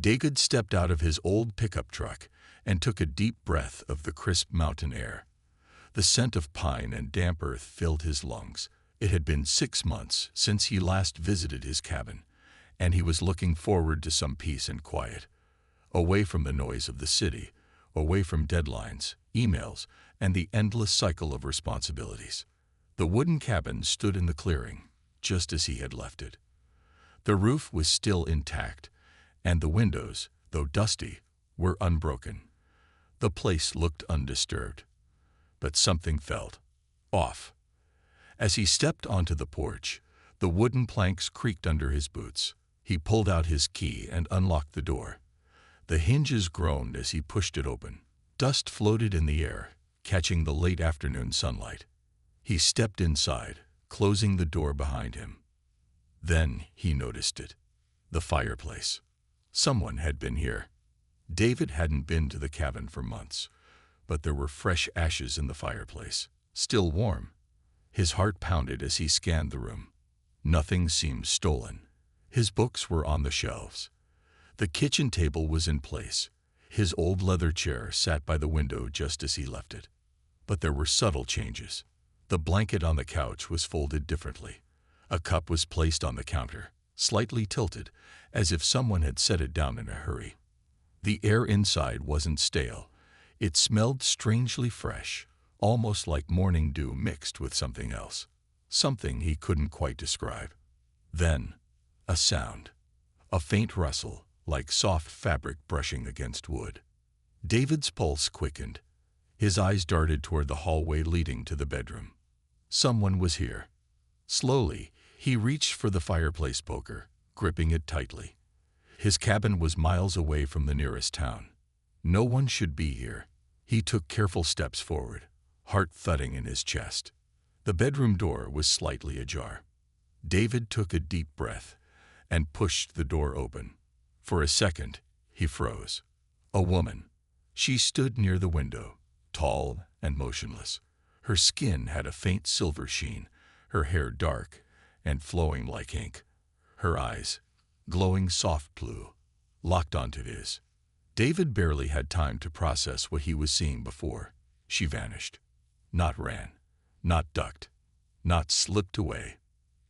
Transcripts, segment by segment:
David stepped out of his old pickup truck and took a deep breath of the crisp mountain air. The scent of pine and damp earth filled his lungs. It had been 6 months since he last visited his cabin, and he was looking forward to some peace and quiet, away from the noise of the city, away from deadlines, emails, and the endless cycle of responsibilities. The wooden cabin stood in the clearing, just as he had left it. The roof was still intact, and the windows, though dusty, were unbroken. The place looked undisturbed. But something felt off. As he stepped onto the porch, the wooden planks creaked under his boots. He pulled out his key and unlocked the door. The hinges groaned as he pushed it open. Dust floated in the air, catching the late afternoon sunlight. He stepped inside, closing the door behind him. Then he noticed it. The fireplace. Someone had been here. David hadn't been to the cabin for months, but there were fresh ashes in the fireplace, still warm. His heart pounded as he scanned the room. Nothing seemed stolen. His books were on the shelves. The kitchen table was in place. His old leather chair sat by the window just as he left it. But there were subtle changes. The blanket on the couch was folded differently. A cup was placed on the counter, slightly tilted, as if someone had set it down in a hurry. The air inside wasn't stale. It smelled strangely fresh, almost like morning dew mixed with something else, something he couldn't quite describe. Then, a sound, a faint rustle, like soft fabric brushing against wood. David's pulse quickened. His eyes darted toward the hallway leading to the bedroom. Someone was here. Slowly, he reached for the fireplace poker, gripping it tightly. His cabin was miles away from the nearest town. No one should be here. He took careful steps forward, heart thudding in his chest. The bedroom door was slightly ajar. David took a deep breath and pushed the door open. For a second, he froze. A woman. She stood near the window, tall and motionless. Her skin had a faint silver sheen, her hair dark and flowing like ink. Her eyes, glowing soft blue, locked onto his. David barely had time to process what he was seeing before she vanished. Not ran, not ducked, not slipped away.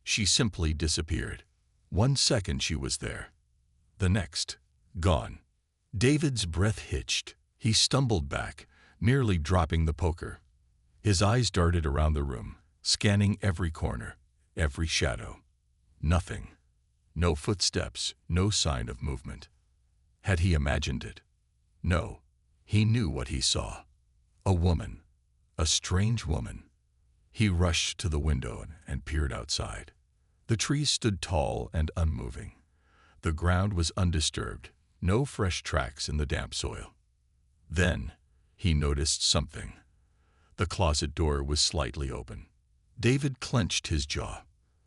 She simply disappeared. 1 second she was there. The next, gone. David's breath hitched. He stumbled back, nearly dropping the poker. His eyes darted around the room, scanning every corner, every shadow. Nothing. No footsteps, no sign of movement. Had he imagined it? No. He knew what he saw. A woman. A strange woman. He rushed to the window and peered outside. The trees stood tall and unmoving. The ground was undisturbed, no fresh tracks in the damp soil. Then he noticed something. The closet door was slightly open. David clenched his jaw.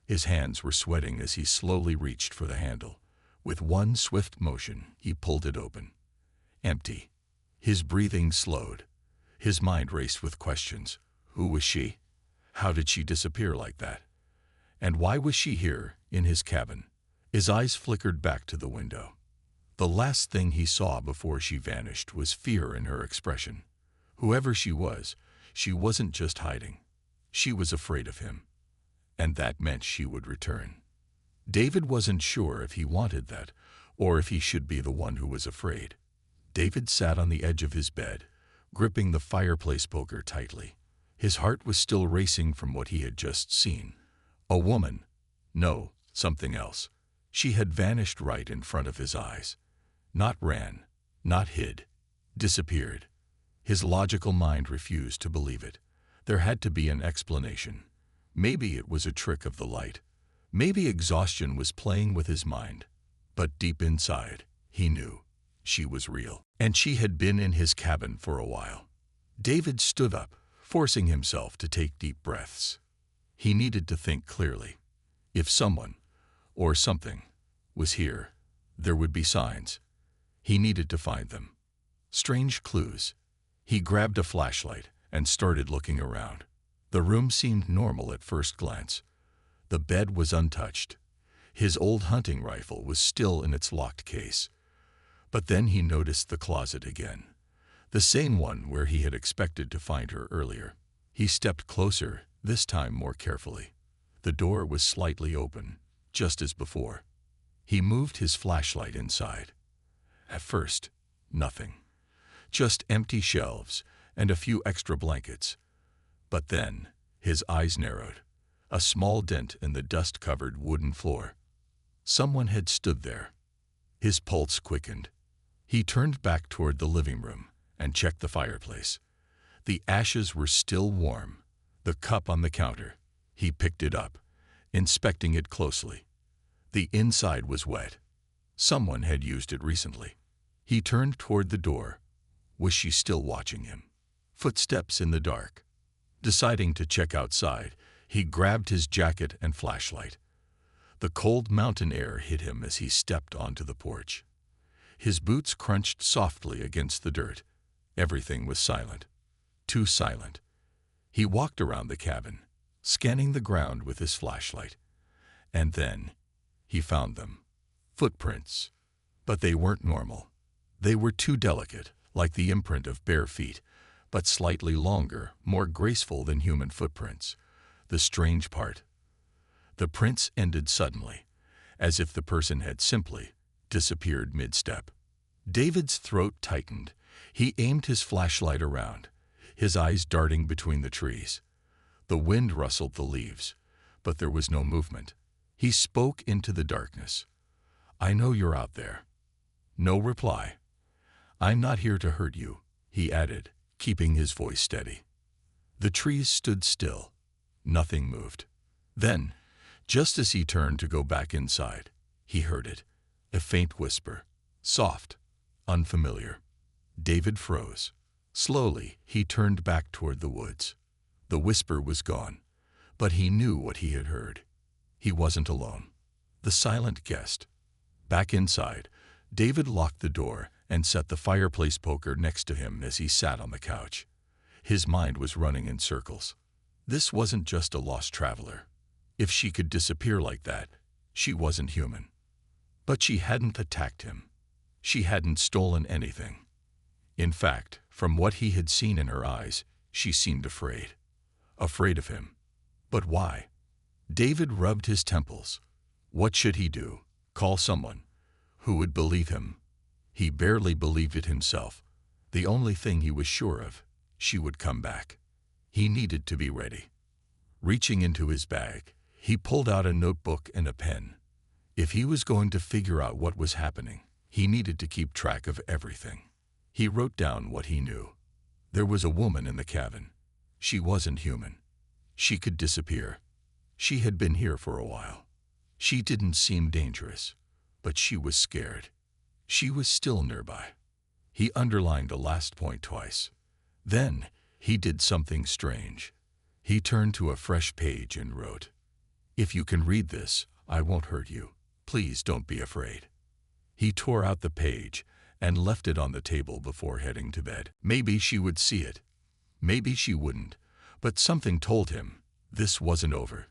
His hands were sweating as he slowly reached for the handle. With one swift motion, he pulled it open. Empty. His breathing slowed. His mind raced with questions. Who was she? How did she disappear like that? And why was she here, in his cabin? His eyes flickered back to the window. The last thing he saw before she vanished was fear in her expression. Whoever she wasn't just hiding. She was afraid of him. And that meant she would return. David wasn't sure if he wanted that, or if he should be the one who was afraid. David sat on the edge of his bed, gripping the fireplace poker tightly. His heart was still racing from what he had just seen. A woman. No, something else. She had vanished right in front of his eyes. Not ran, not hid. Disappeared. His logical mind refused to believe it. There had to be an explanation. Maybe it was a trick of the light. Maybe exhaustion was playing with his mind. But deep inside, he knew she was real. And she had been in his cabin for a while. David stood up, forcing himself to take deep breaths. He needed to think clearly. If someone, or something, was here, there would be signs. He needed to find them. Strange clues. He grabbed a flashlight and started looking around. The room seemed normal at first glance. The bed was untouched. His old hunting rifle was still in its locked case. But then he noticed the closet again, the same one where he had expected to find her earlier. He stepped closer, this time more carefully. The door was slightly open, just as before. He moved his flashlight inside. At first, nothing. Just empty shelves and a few extra blankets. But then, his eyes narrowed. A small dent in the dust-covered wooden floor. Someone had stood there. His pulse quickened. He turned back toward the living room and checked the fireplace. The ashes were still warm. The cup on the counter. He picked it up, inspecting it closely. The inside was wet. Someone had used it recently. He turned toward the door. Was she still watching him? Footsteps in the dark. Deciding to check outside, he grabbed his jacket and flashlight. The cold mountain air hit him as he stepped onto the porch. His boots crunched softly against the dirt. Everything was silent. Too silent. He walked around the cabin, scanning the ground with his flashlight. And then, he found them. Footprints. But they weren't normal. They were too delicate, like the imprint of bare feet, but slightly longer, more graceful than human footprints. The strange part. The prints ended suddenly, as if the person had simply disappeared mid-step. David's throat tightened. He aimed his flashlight around, his eyes darting between the trees. The wind rustled the leaves, but there was no movement. He spoke into the darkness. "I know you're out there." No reply. "I'm not here to hurt you," he added, keeping his voice steady. The trees stood still. Nothing moved. Then, just as he turned to go back inside, he heard it. A faint whisper. Soft. Unfamiliar. David froze. Slowly, he turned back toward the woods. The whisper was gone, but he knew what he had heard. He wasn't alone. The silent guest. Back inside, David locked the door and set the fireplace poker next to him as he sat on the couch. His mind was running in circles. This wasn't just a lost traveler. If she could disappear like that, she wasn't human. But she hadn't attacked him. She hadn't stolen anything. In fact, from what he had seen in her eyes, she seemed afraid. Afraid of him. But why? David rubbed his temples. What should he do? Call someone? Who would believe him? He barely believed it himself. The only thing he was sure of, she would come back. He needed to be ready. Reaching into his bag, he pulled out a notebook and a pen. If he was going to figure out what was happening, he needed to keep track of everything. He wrote down what he knew. There was a woman in the cabin. She wasn't human. She could disappear. She had been here for a while. She didn't seem dangerous, but she was scared. She was still nearby. He underlined the last point twice. Then, he did something strange. He turned to a fresh page and wrote, "If you can read this, I won't hurt you. Please don't be afraid." He tore out the page and left it on the table before heading to bed. Maybe she would see it. Maybe she wouldn't. But something told him this wasn't over.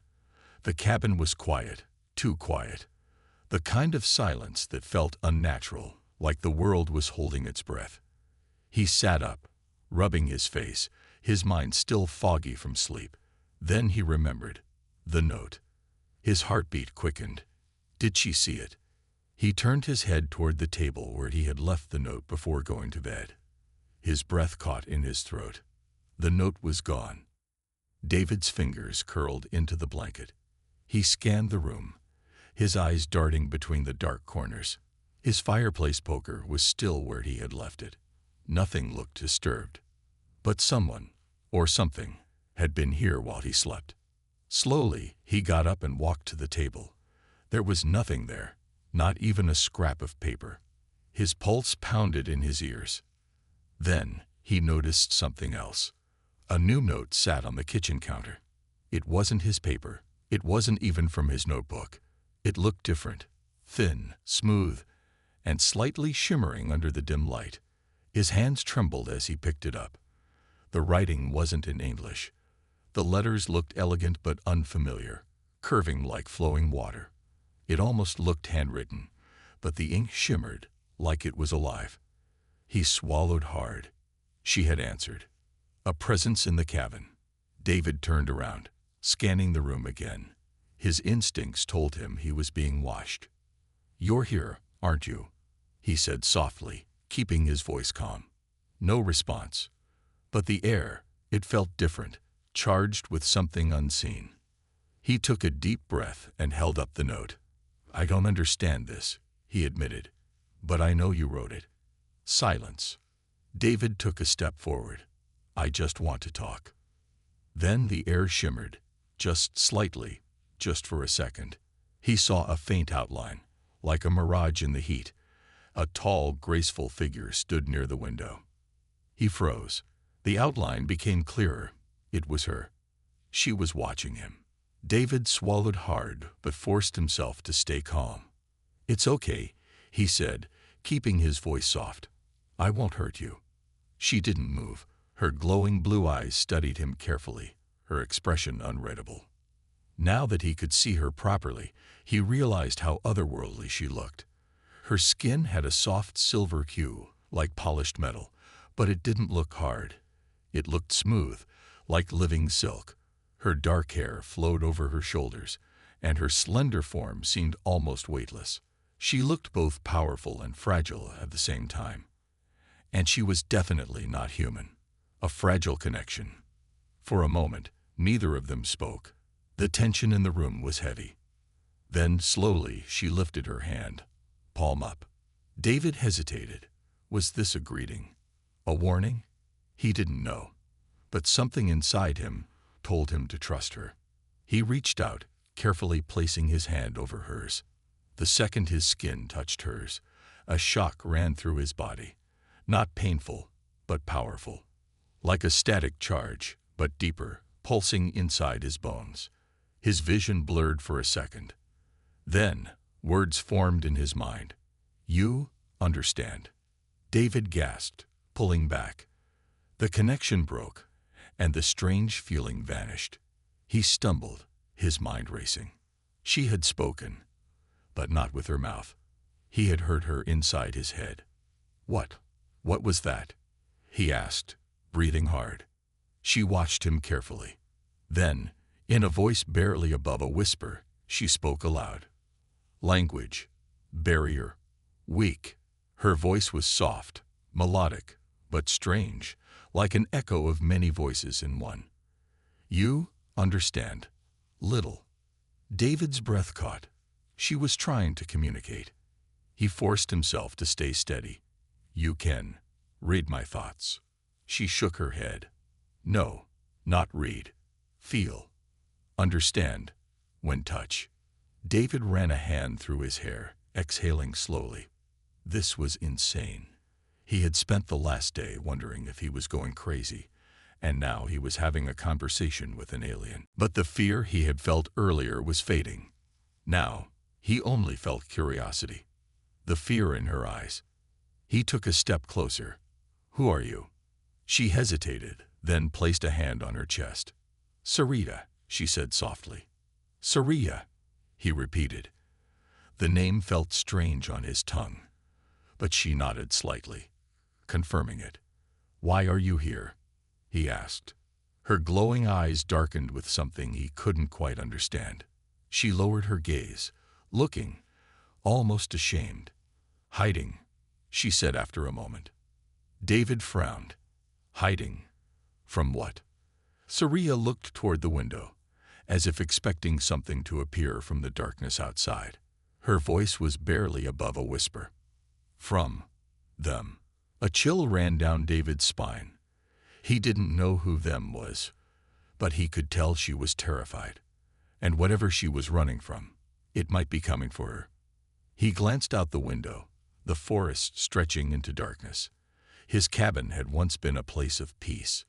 The cabin was quiet, too quiet. The kind of silence that felt unnatural, like the world was holding its breath. He sat up, rubbing his face, his mind still foggy from sleep. Then he remembered. The note. His heartbeat quickened. Did she see it? He turned his head toward the table where he had left the note before going to bed. His breath caught in his throat. The note was gone. David's fingers curled into the blanket. He scanned the room, his eyes darting between the dark corners. His fireplace poker was still where he had left it. Nothing looked disturbed. But someone, or something, had been here while he slept. Slowly, he got up and walked to the table. There was nothing there, not even a scrap of paper. His pulse pounded in his ears. Then, he noticed something else. A new note sat on the kitchen counter. It wasn't his paper. It wasn't even from his notebook. It looked different, thin, smooth, and slightly shimmering under the dim light. His hands trembled as he picked it up. The writing wasn't in English. The letters looked elegant but unfamiliar, curving like flowing water. It almost looked handwritten, but the ink shimmered, like it was alive. He swallowed hard. She had answered. A presence in the cabin. David turned around, scanning the room again. His instincts told him he was being watched. "You're here, aren't you?" he said softly, keeping his voice calm. No response. But the air, it felt different, charged with something unseen. He took a deep breath and held up the note. "I don't understand this," he admitted, "but I know you wrote it." Silence. David took a step forward. "I just want to talk." Then the air shimmered, just slightly, just for a second. He saw a faint outline, like a mirage in the heat. A tall, graceful figure stood near the window. He froze. The outline became clearer. It was her. She was watching him. David swallowed hard, but forced himself to stay calm. "It's okay," he said, keeping his voice soft. "I won't hurt you." She didn't move. Her glowing blue eyes studied him carefully, her expression unreadable. Now that he could see her properly, he realized how otherworldly she looked. Her skin had a soft silver hue, like polished metal, but it didn't look hard. It looked smooth, like living silk. Her dark hair flowed over her shoulders, and her slender form seemed almost weightless. She looked both powerful and fragile at the same time. And she was definitely not human. A fragile connection. For a moment, neither of them spoke. The tension in the room was heavy. Then, slowly, she lifted her hand, palm up. David hesitated. Was this a greeting? A warning? He didn't know. But something inside him told him to trust her. He reached out, carefully placing his hand over hers. The second his skin touched hers, a shock ran through his body. Not painful, but powerful. Like a static charge, but deeper, pulsing inside his bones. His vision blurred for a second. Then, words formed in his mind. "You understand." David gasped, pulling back. The connection broke, and the strange feeling vanished. He stumbled, his mind racing. She had spoken, but not with her mouth. He had heard her inside his head. What was that?" he asked, breathing hard. She watched him carefully. Then, in a voice barely above a whisper, she spoke aloud. Language, barrier, weak. Her voice was soft, melodic, but strange, like an echo of many voices in one. "You understand. Little." David's breath caught. She was trying to communicate. He forced himself to stay steady. "You can read my thoughts." She shook her head. "No, not read. Feel. Understand. When touch." David ran a hand through his hair, exhaling slowly. This was insane. He had spent the last day wondering if he was going crazy, and now he was having a conversation with an alien. But the fear he had felt earlier was fading. Now, he only felt curiosity. The fear in her eyes. He took a step closer. "Who are you?" She hesitated, then placed a hand on her chest. "Sarita," she said softly. "Saria," he repeated. The name felt strange on his tongue, but she nodded slightly, confirming it. "Why are you here?" he asked. Her glowing eyes darkened with something he couldn't quite understand. She lowered her gaze, looking, almost ashamed. "Hiding," she said after a moment. David frowned. Hiding? From what? Saria looked toward the window, as if expecting something to appear from the darkness outside. Her voice was barely above a whisper. "From them." A chill ran down David's spine. He didn't know who them was, but he could tell she was terrified. And whatever she was running from, it might be coming for her. He glanced out the window, the forest stretching into darkness. His cabin had once been a place of peace,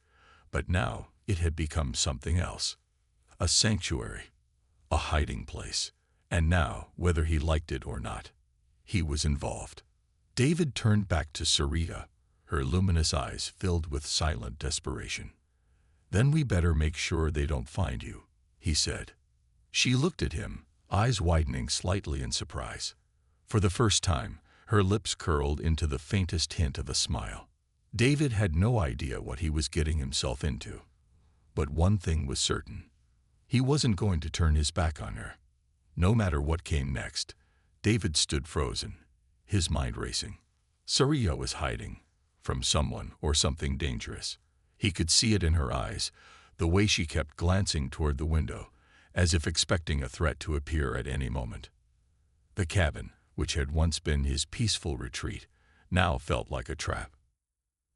but now it had become something else. A sanctuary, a hiding place. And now, whether he liked it or not, he was involved. David turned back to Sarita, her luminous eyes filled with silent desperation. "Then we better make sure they don't find you," he said. She looked at him, eyes widening slightly in surprise. For the first time, Her lips curled into the faintest hint of a smile. David had no idea what he was getting himself into. But one thing was certain. He wasn't going to turn his back on her. No matter what came next, David stood frozen, his mind racing. Saria was hiding from someone or something dangerous. He could see it in her eyes, the way she kept glancing toward the window, as if expecting a threat to appear at any moment. The cabin, which had once been his peaceful retreat, now felt like a trap.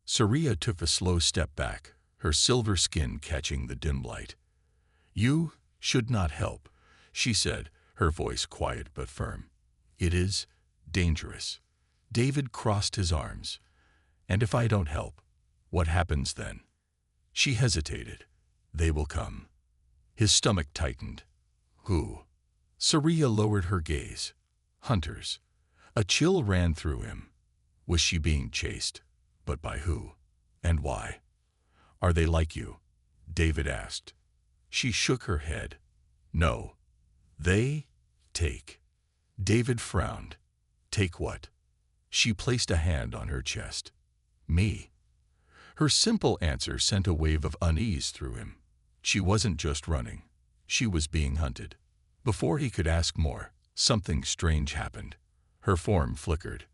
Saria took a slow step back, her silver skin catching the dim light. "You should not help," she said, her voice quiet but firm. "It is dangerous." David crossed his arms. "And if I don't help, what happens then?" She hesitated. "They will come." His stomach tightened. "Who?" Saria lowered her gaze. "Hunters." A chill ran through him. Was she being chased? But by who? And why? "Are they like you?" David asked. She shook her head. "No. They take." David frowned. "Take what?" She placed a hand on her chest. "Me." Her simple answer sent a wave of unease through him. She wasn't just running. She was being hunted. Before he could ask more, something strange happened. Her form flickered.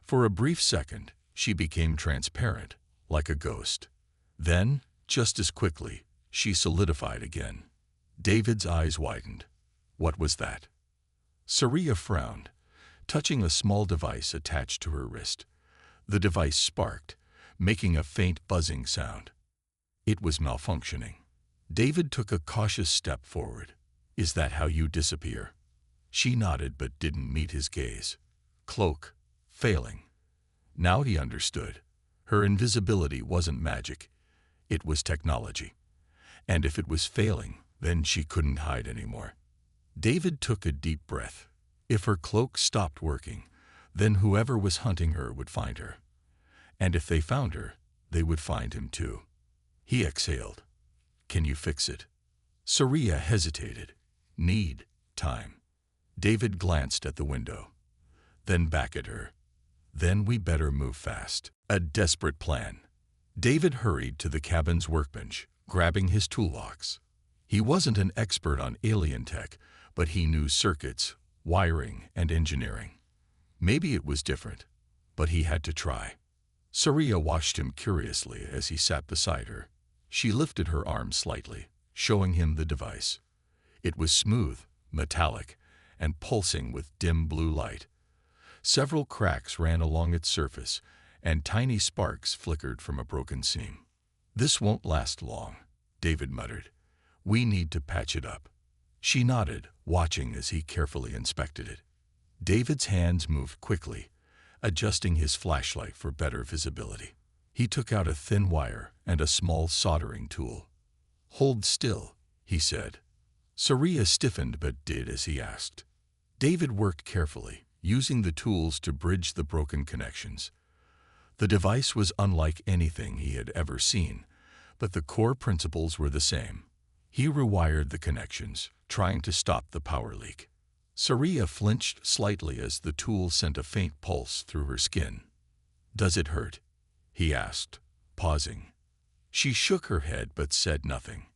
For a brief second, she became transparent, like a ghost. Then, just as quickly, she solidified again. David's eyes widened. What was that? Saria frowned, touching a small device attached to her wrist. The device sparked, making a faint buzzing sound. It was malfunctioning. David took a cautious step forward. "Is that how you disappear?" She nodded but didn't meet his gaze. Cloak, failing. Now he understood. Her invisibility wasn't magic. It was technology. And if it was failing, then she couldn't hide anymore. David took a deep breath. If her cloak stopped working, then whoever was hunting her would find her. And if they found her, they would find him too. He exhaled. "Can you fix it?" Saria hesitated. "Need time." David glanced at the window, then back at her. "Then we better move fast." A desperate plan. David hurried to the cabin's workbench, grabbing his toolbox. He wasn't an expert on alien tech, but he knew circuits, wiring, and engineering. Maybe it was different, but he had to try. Saria watched him curiously as he sat beside her. She lifted her arm slightly, showing him the device. It was smooth, metallic, and pulsing with dim blue light. Several cracks ran along its surface, and tiny sparks flickered from a broken seam. "This won't last long," David muttered. "We need to patch it up." She nodded, watching as he carefully inspected it. David's hands moved quickly, adjusting his flashlight for better visibility. He took out a thin wire and a small soldering tool. "Hold still," he said. Saria stiffened but did as he asked. David worked carefully, using the tools to bridge the broken connections. The device was unlike anything he had ever seen, but the core principles were the same. He rewired the connections, trying to stop the power leak. Saria flinched slightly as the tool sent a faint pulse through her skin. "Does it hurt?" he asked, pausing. She shook her head but said nothing.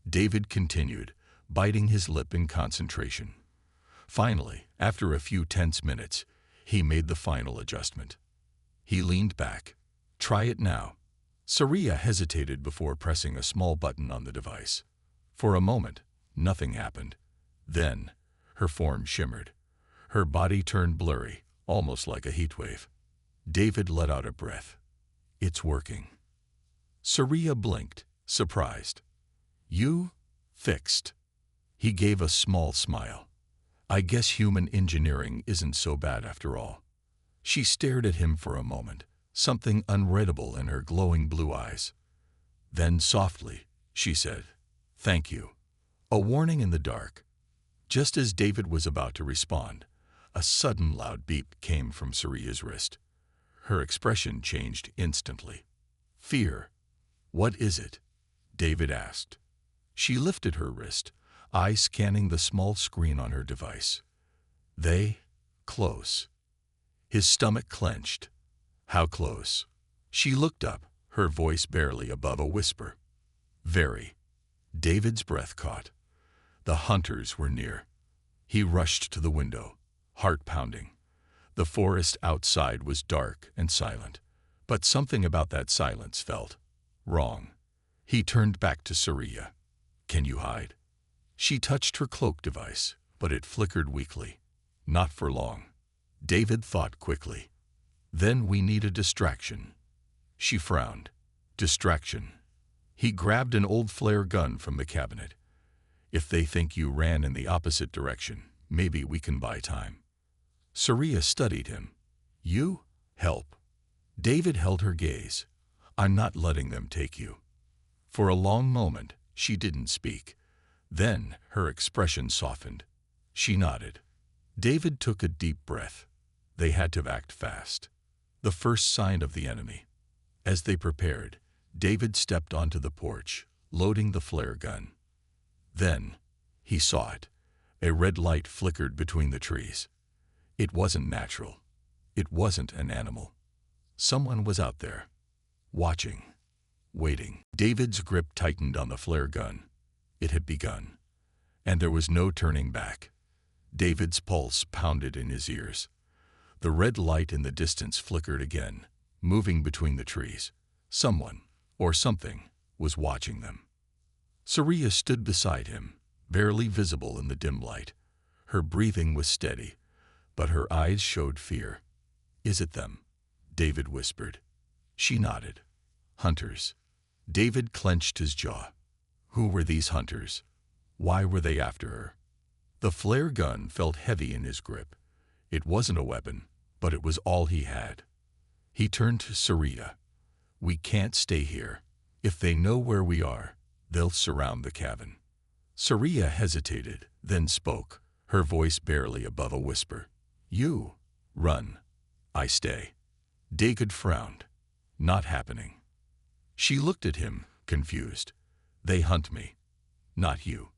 David continued, biting his lip in concentration. Finally, after a few tense minutes, he made the final adjustment. He leaned back. "Try it now." Saria hesitated before pressing a small button on the device. For a moment, nothing happened. Then, her form shimmered. Her body turned blurry, almost like a heatwave. David let out a breath. "It's working." Saria blinked, surprised. "You fixed." He gave a small smile. "I guess human engineering isn't so bad after all." She stared at him for a moment, something unreadable in her glowing blue eyes. Then softly, she said, "Thank you." A warning in the dark. Just as David was about to respond, a sudden loud beep came from Saria's wrist. Her expression changed instantly. "Fear. What is it?" David asked. She lifted her wrist, eyes scanning the small screen on her device. "They close." His stomach clenched. How close? She looked up, her voice barely above a whisper. Very. David's breath caught. The hunters were near. He rushed to the window, heart pounding. The forest outside was dark and silent, but something about that silence felt wrong. He turned back to Saria. Can you hide? She touched her cloak device, but it flickered weakly. Not for long. David thought quickly. Then we need a distraction. She frowned. Distraction. He grabbed an old flare gun from the cabinet. If they think you ran in the opposite direction, maybe we can buy time. Saria studied him. You? Help. David held her gaze. I'm not letting them take you. For a long moment, she didn't speak. Then her expression softened. She nodded. David took a deep breath. They had to act fast. The first sign of the enemy. As they prepared, David stepped onto the porch, loading the flare gun. Then, he saw it. A red light flickered between the trees. It wasn't natural. It wasn't an animal. Someone was out there, watching, waiting. David's grip tightened on the flare gun. It had begun, and there was no turning back. David's pulse pounded in his ears. The red light in the distance flickered again, moving between the trees. Someone, or something, was watching them. Saria stood beside him, barely visible in the dim light. Her breathing was steady, but her eyes showed fear. Is it them? David whispered. She nodded. Hunters. David clenched his jaw. Who were these hunters? Why were they after her? The flare gun felt heavy in his grip. It wasn't a weapon, but it was all he had. He turned to Saria. We can't stay here. If they know where we are, they'll surround the cabin. Saria hesitated, then spoke, her voice barely above a whisper. You run. I stay. David frowned. Not happening. She looked at him, confused. They hunt me. Not you.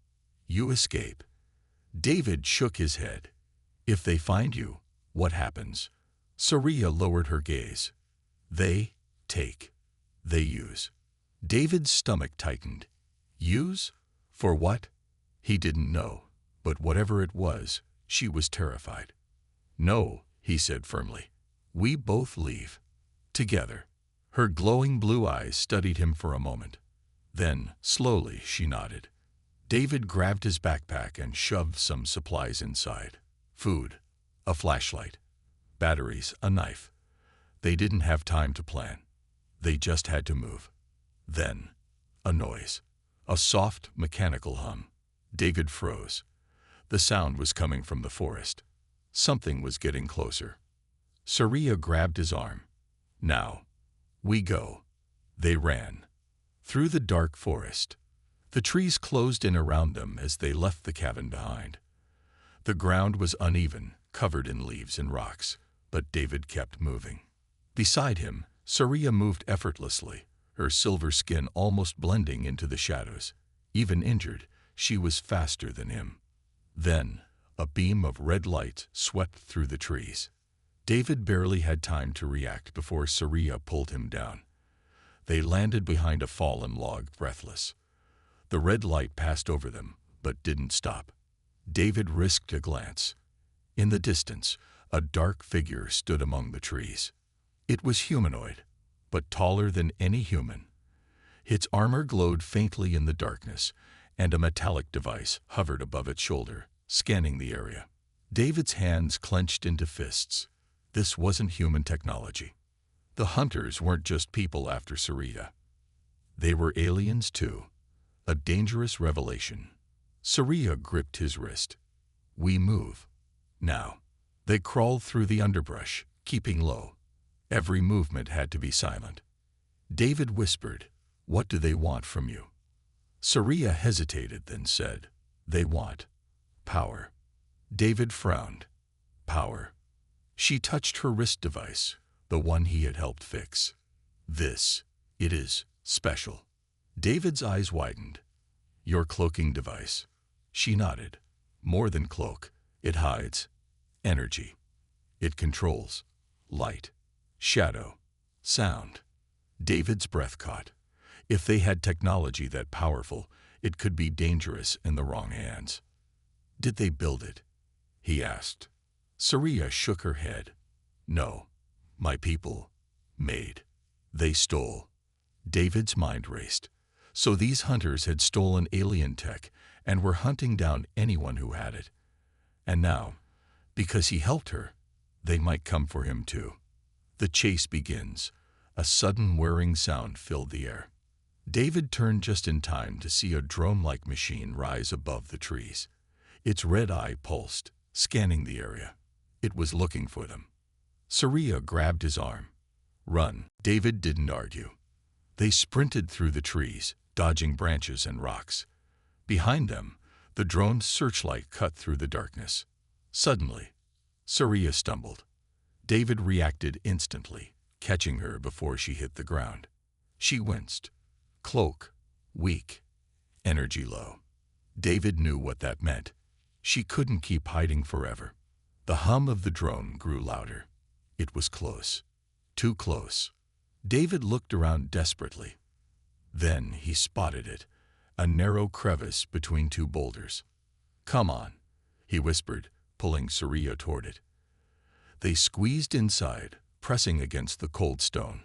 You escape. David shook his head. If they find you, what happens? Saria lowered her gaze. They take. They use. David's stomach tightened. Use? For what? He didn't know, but whatever it was, she was terrified. No, he said firmly. We both leave. Together. Her glowing blue eyes studied him for a moment. Then, slowly, she nodded. David grabbed his backpack and shoved some supplies inside. Food, a flashlight, batteries, a knife. They didn't have time to plan. They just had to move. Then, a noise. A soft, mechanical hum. David froze. The sound was coming from the forest. Something was getting closer. Saria grabbed his arm. Now, we go. They ran. Through the dark forest. The trees closed in around them as they left the cabin behind. The ground was uneven, covered in leaves and rocks, but David kept moving. Beside him, Saria moved effortlessly, her silver skin almost blending into the shadows. Even injured, she was faster than him. Then, a beam of red light swept through the trees. David barely had time to react before Saria pulled him down. They landed behind a fallen log, breathless. The red light passed over them, but didn't stop. David risked a glance. In the distance, a dark figure stood among the trees. It was humanoid, but taller than any human. Its armor glowed faintly in the darkness, and a metallic device hovered above its shoulder, scanning the area. David's hands clenched into fists. This wasn't human technology. The hunters weren't just people after Saria. They were aliens too. A dangerous revelation. Saria gripped his wrist. We move. Now. They crawled through the underbrush, keeping low. Every movement had to be silent. David whispered, What do they want from you? Saria hesitated, then said, They want power. David frowned. Power. She touched her wrist device, the one he had helped fix. It is special. David's eyes widened. Your cloaking device. She nodded. More than cloak. It hides energy. It controls light, shadow, sound. David's breath caught. If they had technology that powerful, it could be dangerous in the wrong hands. Did they build it? He asked. Saria shook her head. No, my people made. They stole. David's mind raced. So these hunters had stolen alien tech and were hunting down anyone who had it. And now, because he helped her, they might come for him too. The chase begins. A sudden whirring sound filled the air. David turned just in time to see a drone-like machine rise above the trees. Its red eye pulsed, scanning the area. It was looking for them. Saria grabbed his arm. Run. David didn't argue. They sprinted through the trees, dodging branches and rocks. Behind them, the drone's searchlight cut through the darkness. Suddenly, Saria stumbled. David reacted instantly, catching her before she hit the ground. She winced. Cloak, weak, energy low. David knew what that meant. She couldn't keep hiding forever. The hum of the drone grew louder. It was close. Too close. David looked around desperately. Then he spotted it, a narrow crevice between two boulders. Come on, he whispered, pulling Saria toward it. They squeezed inside, pressing against the cold stone.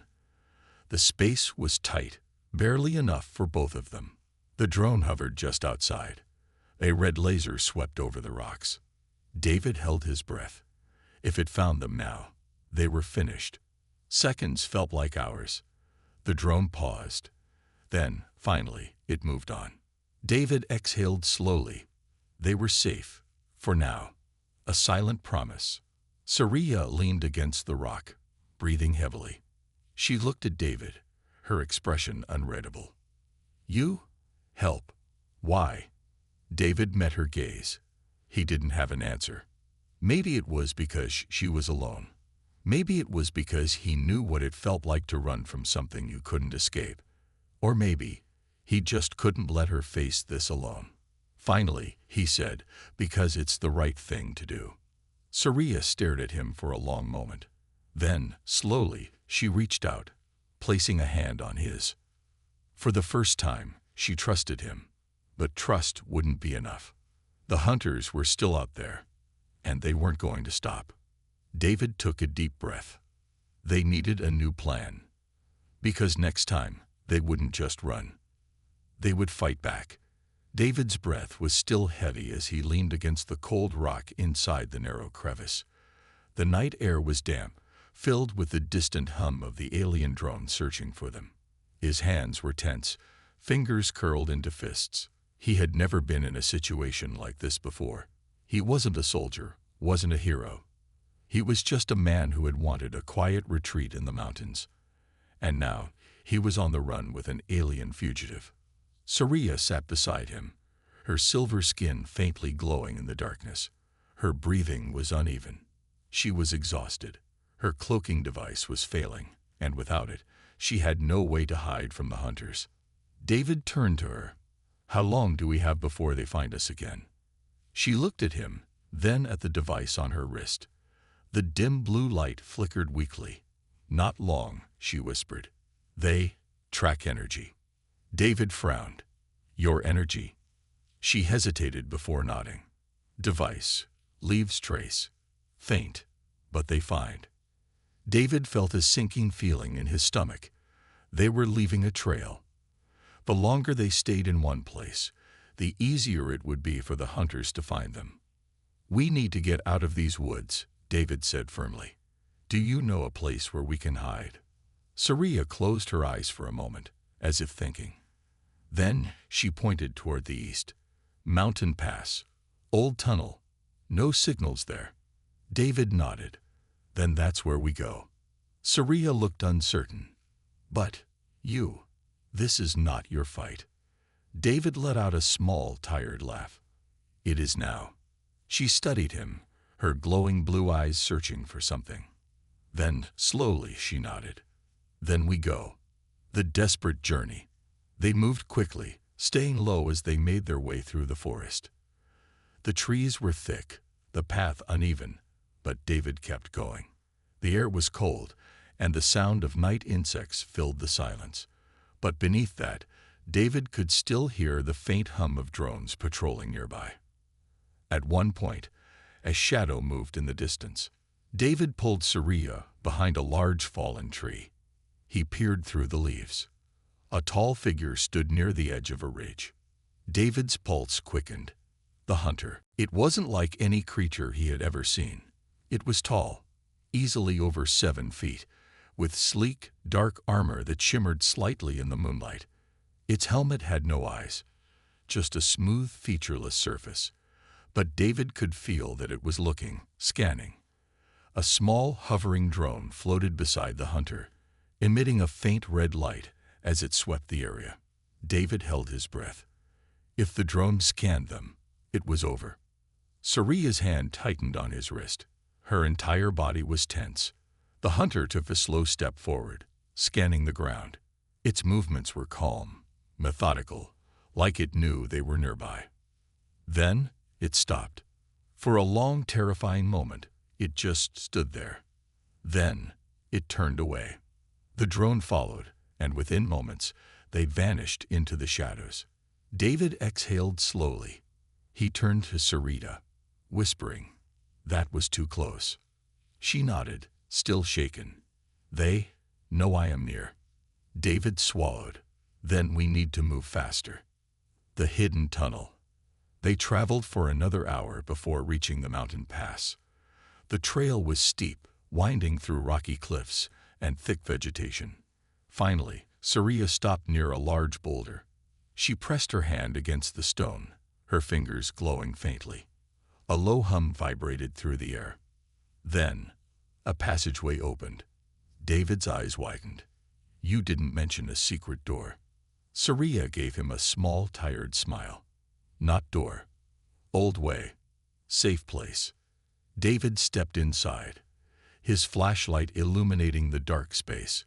The space was tight, barely enough for both of them. The drone hovered just outside. A red laser swept over the rocks. David held his breath. If it found them now, they were finished. Seconds felt like hours. The drone paused. Then, finally, it moved on. David exhaled slowly. They were safe, for now. A silent promise. Saria leaned against the rock, breathing heavily. She looked at David, her expression unreadable. You? Help. Why? David met her gaze. He didn't have an answer. Maybe it was because she was alone. Maybe it was because he knew what it felt like to run from something you couldn't escape. Or maybe he just couldn't let her face this alone. Finally, he said, because it's the right thing to do. Saria stared at him for a long moment. Then, slowly, she reached out, placing a hand on his. For the first time, she trusted him. But trust wouldn't be enough. The hunters were still out there, and they weren't going to stop. David took a deep breath. They needed a new plan. Because next time, they wouldn't just run. They would fight back. David's breath was still heavy as he leaned against the cold rock inside the narrow crevice. The night air was damp, filled with the distant hum of the alien drone searching for them. His hands were tense, fingers curled into fists. He had never been in a situation like this before. He wasn't a soldier, wasn't a hero. He was just a man who had wanted a quiet retreat in the mountains. And now, he was on the run with an alien fugitive. Saria sat beside him, her silver skin faintly glowing in the darkness. Her breathing was uneven. She was exhausted. Her cloaking device was failing, and without it, she had no way to hide from the hunters. David turned to her. How long do we have before they find us again? She looked at him, then at the device on her wrist. The dim blue light flickered weakly. Not long, she whispered. They track energy. David frowned. Your energy? She hesitated before nodding. Device. Leaves trace. Faint, but they find. David felt a sinking feeling in his stomach. They were leaving a trail. The longer they stayed in one place, the easier it would be for the hunters to find them. We need to get out of these woods, David said firmly. Do you know a place where we can hide? Saria closed her eyes for a moment, as if thinking. Then she pointed toward the east. Mountain pass. Old tunnel. No signals there. David nodded. Then that's where we go. Saria looked uncertain. But you, this is not your fight. David let out a small, tired laugh. It is now. She studied him, her glowing blue eyes searching for something. Then, slowly, she nodded. Then we go. The desperate journey. They moved quickly, staying low as they made their way through the forest. The trees were thick, the path uneven, but David kept going. The air was cold, and the sound of night insects filled the silence. But beneath that, David could still hear the faint hum of drones patrolling nearby. At one point, a shadow moved in the distance. David pulled Scifi behind a large fallen tree. He peered through the leaves. A tall figure stood near the edge of a ridge. David's pulse quickened. The hunter. It wasn't like any creature he had ever seen. It was tall, easily over 7 feet, with sleek, dark armor that shimmered slightly in the moonlight. Its helmet had no eyes, just a smooth, featureless surface. But David could feel that it was looking, scanning. A small, hovering drone floated beside the hunter, emitting a faint red light as it swept the area. David held his breath. If the drone scanned them, it was over. Scifi's hand tightened on his wrist. Her entire body was tense. The hunter took a slow step forward, scanning the ground. Its movements were calm, methodical, like it knew they were nearby. Then it stopped. For a long, terrifying moment, it just stood there. Then it turned away. The drone followed, and within moments, they vanished into the shadows. David exhaled slowly. He turned to Scifi, whispering, "That was too close." She nodded, still shaken. "They know I am near." David swallowed. "Then we need to move faster." The hidden tunnel. They traveled for another hour before reaching the mountain pass. The trail was steep, winding through rocky cliffs and thick vegetation. Finally, Scifi stopped near a large boulder. She pressed her hand against the stone, her fingers glowing faintly. A low hum vibrated through the air. Then, a passageway opened. David's eyes widened. "You didn't mention a secret door." Scifi gave him a small, tired smile. "Not door. Old way. Safe place." David stepped inside, his flashlight illuminating the dark space.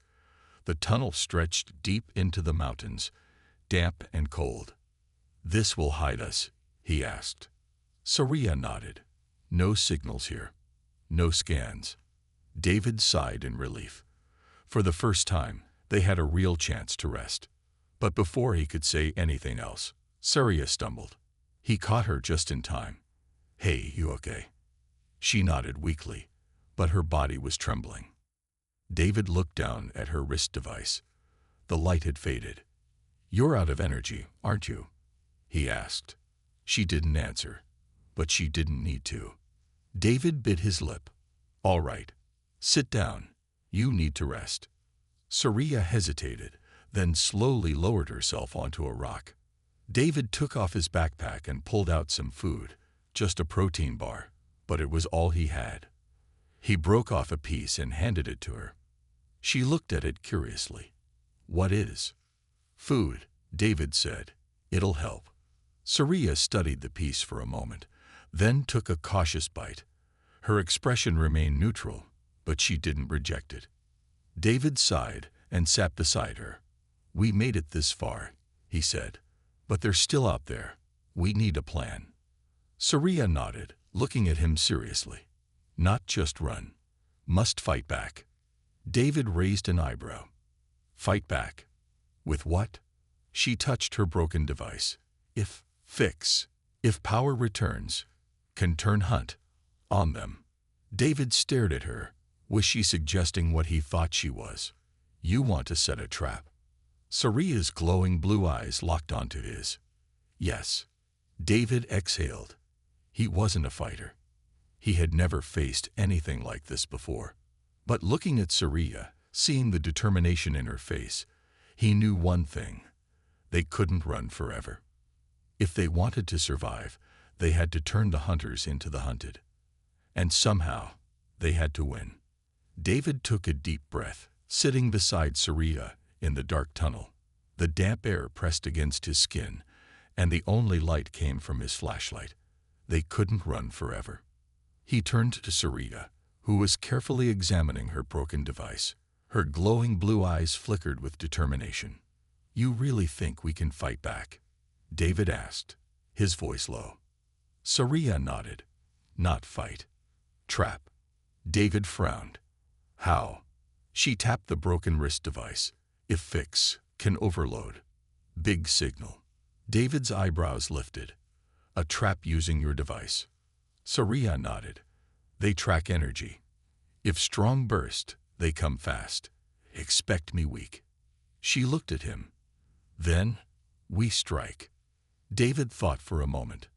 The tunnel stretched deep into the mountains, damp and cold. "This will hide us?" he asked. Scifi nodded. "No signals here. No scans." David sighed in relief. For the first time, they had a real chance to rest. But before he could say anything else, Scifi stumbled. He caught her just in time. "Hey, you okay?" She nodded weakly, but her body was trembling. David looked down at her wrist device. The light had faded. "You're out of energy, aren't you?" he asked. She didn't answer, but she didn't need to. David bit his lip. "All right. Sit down. You need to rest." Scifi hesitated, then slowly lowered herself onto a rock. David took off his backpack and pulled out some food, just a protein bar, but it was all he had. He broke off a piece and handed it to her. She looked at it curiously. "What is?" "Food," David said. "It'll help." Scifi studied the piece for a moment, then took a cautious bite. Her expression remained neutral, but she didn't reject it. David sighed and sat beside her. "We made it this far," he said, "but they're still out there. We need a plan." Scifi nodded, looking at him seriously. "Not just run. Must fight back." David raised an eyebrow. "Fight back? With what?" She touched her broken device. If power returns, can turn hunt on them." David stared at her. Was she suggesting what he thought she was? "You want to set a trap?" Scifi's glowing blue eyes locked onto his. "Yes." David exhaled. He wasn't a fighter. He had never faced anything like this before. But looking at Scifi, seeing the determination in her face, he knew one thing. They couldn't run forever. If they wanted to survive, they had to turn the hunters into the hunted. And somehow, they had to win. David took a deep breath, sitting beside Scifi in the dark tunnel. The damp air pressed against his skin, and the only light came from his flashlight. They couldn't run forever. He turned to Scifi, who was carefully examining her broken device. Her glowing blue eyes flickered with determination. "You really think we can fight back?" David asked, his voice low. Scifi nodded. "Not fight. Trap." David frowned. How? She tapped the broken wrist device. If fix, can overload. Big signal. David's eyebrows lifted. A trap using your device. Saria nodded. They track energy. If strong burst, they come fast. Expect me weak. She looked at him. Then, we strike. David thought for a moment.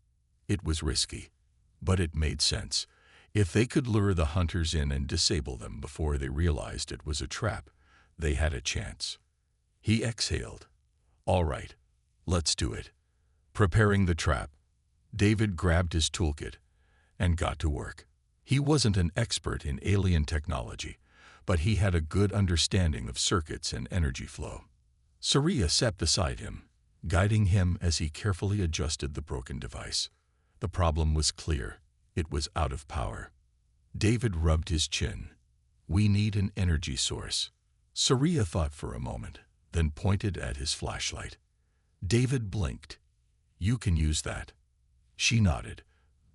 It was risky, but it made sense. If they could lure the hunters in and disable them before they realized it was a trap, they had a chance. He exhaled. All right, let's do it. Preparing the trap, David grabbed his toolkit and got to work. He wasn't an expert in alien technology, but he had a good understanding of circuits and energy flow. Saria sat beside him, guiding him as he carefully adjusted the broken device. The problem was clear. It was out of power. David rubbed his chin. We need an energy source. Saria thought for a moment, then pointed at his flashlight. David blinked. You can use that. She nodded.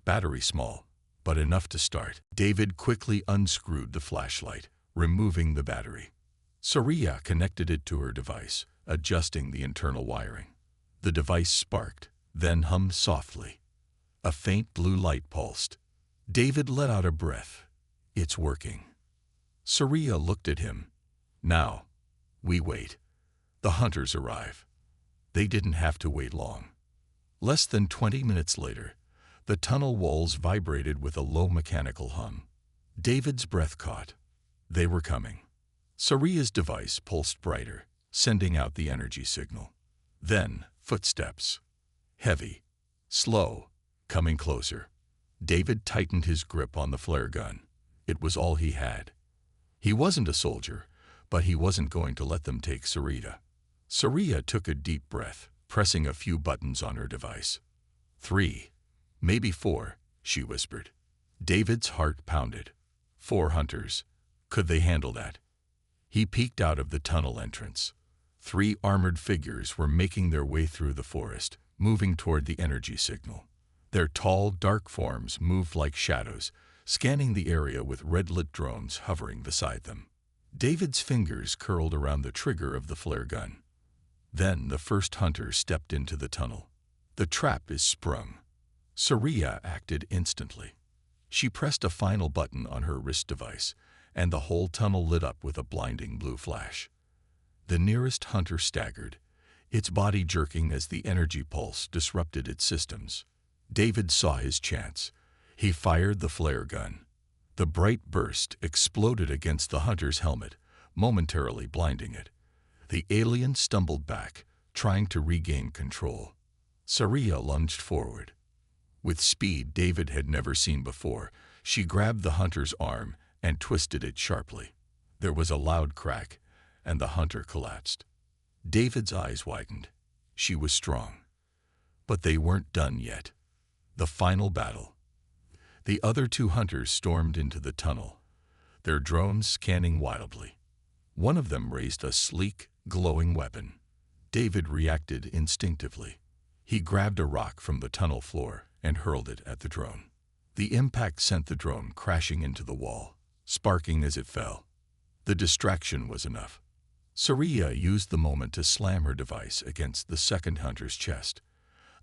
Battery small, but enough to start. David quickly unscrewed the flashlight, removing the battery. Saria connected it to her device, adjusting the internal wiring. The device sparked, then hummed softly. A faint blue light pulsed. David let out a breath. It's working. Saria looked at him. Now, we wait. The hunters arrive. They didn't have to wait long. Less than 20 minutes later, the tunnel walls vibrated with a low mechanical hum. David's breath caught. They were coming. Saria's device pulsed brighter, sending out the energy signal. Then, footsteps. Heavy, slow, coming closer. David tightened his grip on the flare gun. It was all he had. He wasn't a soldier, but he wasn't going to let them take Saria. Saria took a deep breath, pressing a few buttons on her device. 3, maybe 4, she whispered. David's heart pounded. 4 hunters. Could they handle that? He peeked out of the tunnel entrance. 3 armored figures were making their way through the forest, moving toward the energy signal. Their tall, dark forms moved like shadows, scanning the area with red-lit drones hovering beside them. David's fingers curled around the trigger of the flare gun. Then the first hunter stepped into the tunnel. The trap is sprung. Saria acted instantly. She pressed a final button on her wrist device, and the whole tunnel lit up with a blinding blue flash. The nearest hunter staggered, its body jerking as the energy pulse disrupted its systems. David saw his chance. He fired the flare gun. The bright burst exploded against the hunter's helmet, momentarily blinding it. The alien stumbled back, trying to regain control. Saria lunged forward. With speed David had never seen before, she grabbed the hunter's arm and twisted it sharply. There was a loud crack, and the hunter collapsed. David's eyes widened. She was strong. But they weren't done yet. The final battle. The other 2 hunters stormed into the tunnel, their drones scanning wildly. One of them raised a sleek, glowing weapon. David reacted instinctively. He grabbed a rock from the tunnel floor and hurled it at the drone. The impact sent the drone crashing into the wall, sparking as it fell. The distraction was enough. Saria used the moment to slam her device against the second hunter's chest.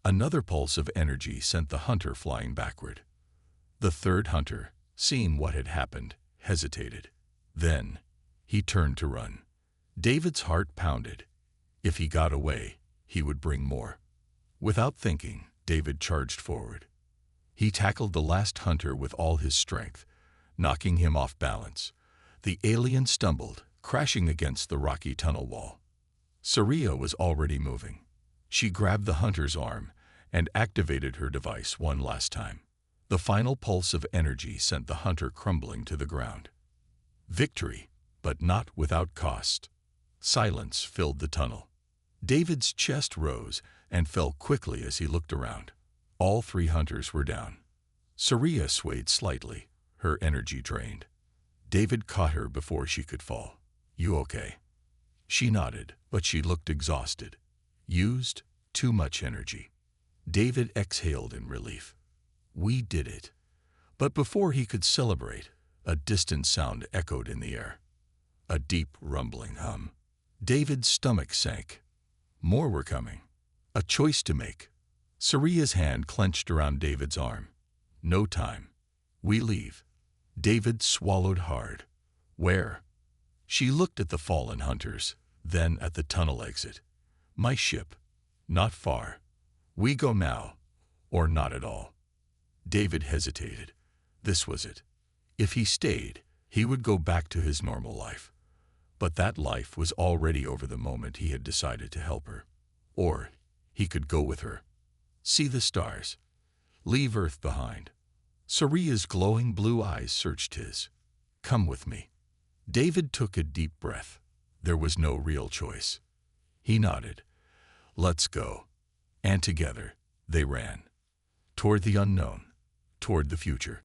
Another pulse of energy sent the hunter flying backward. The third hunter, seeing what had happened, hesitated. Then, he turned to run. David's heart pounded. If he got away, he would bring more. Without thinking, David charged forward. He tackled the last hunter with all his strength, knocking him off balance. The alien stumbled, crashing against the rocky tunnel wall. Saria was already moving. She grabbed the hunter's arm and activated her device one last time. The final pulse of energy sent the hunter crumbling to the ground. Victory, but not without cost. Silence filled the tunnel. David's chest rose and fell quickly as he looked around. All 3 hunters were down. Saria swayed slightly, her energy drained. David caught her before she could fall. You okay? She nodded, but she looked exhausted. Used too much energy. David exhaled in relief. We did it. But before he could celebrate, A distant sound echoed in the air. A deep rumbling hum. David's stomach sank. More were coming. A choice to make. Saria's hand clenched around David's arm. No time. We leave. David swallowed hard. Where? She looked at the fallen hunters, then at the tunnel exit. My ship. Not far. We go now, or not at all. David hesitated. This was it. If he stayed, he would go back to his normal life. But that life was already over the moment he had decided to help her. Or he could go with her. See the stars. Leave Earth behind. Saria's glowing blue eyes searched his. Come with me. David took a deep breath. There was no real choice. He nodded. Let's go. And together, they ran. Toward the unknown. Toward the future.